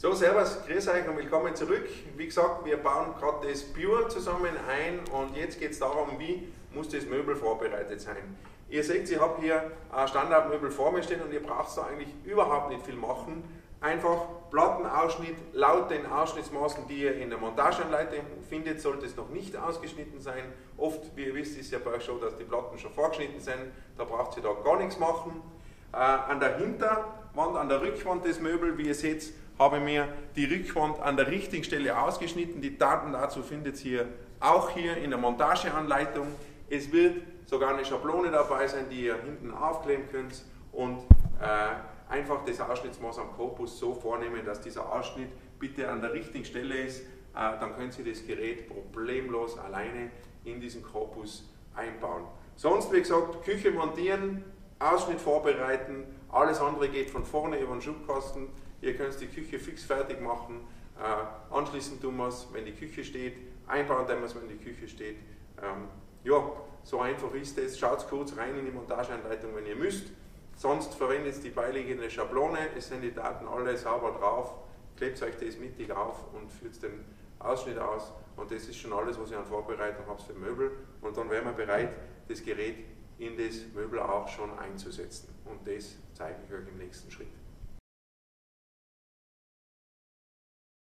So, servus, grüß euch und willkommen zurück. Wie gesagt, wir bauen gerade das Pure zusammen ein und jetzt geht es darum, wie muss das Möbel vorbereitet sein. Ihr seht, ich habe hier ein Standardmöbel vor mir stehen und ihr braucht da eigentlich überhaupt nicht viel machen. Einfach Plattenausschnitt laut den Ausschnittsmaßen, die ihr in der Montageanleitung findet, sollte es noch nicht ausgeschnitten sein. Oft, wie ihr wisst, ist ja bei euch so, dass die Platten schon vorgeschnitten sind, da braucht ihr da gar nichts machen. An der Hinterwand, an der Rückwand des Möbels, wie ihr seht, habe ich mir die Rückwand an der richtigen Stelle ausgeschnitten. Die Daten dazu findet ihr auch hier in der Montageanleitung. Es wird sogar eine Schablone dabei sein, die ihr hinten aufkleben könnt und einfach das Ausschnittsmaß am Korpus so vornehmen, dass dieser Ausschnitt bitte an der richtigen Stelle ist. Dann können Sie das Gerät problemlos alleine in diesen Korpus einbauen. Sonst, wie gesagt, Küche montieren, Ausschnitt vorbereiten, alles andere geht von vorne über den Schubkasten. Ihr könnt die Küche fix fertig machen, anschließend tun wir es, wenn die Küche steht, einbauen tun wir es, wenn die Küche steht. Ja, so einfach ist es. Schaut kurz rein in die Montageanleitung, wenn ihr müsst. Sonst verwendet die beiliegende Schablone, es sind die Daten alle sauber drauf, klebt euch das mittig auf und führt den Ausschnitt aus. Und das ist schon alles, was ihr an Vorbereitung habt für Möbel. Und dann wären wir bereit, das Gerät in das Möbel auch schon einzusetzen. Und das zeige ich euch im nächsten Schritt.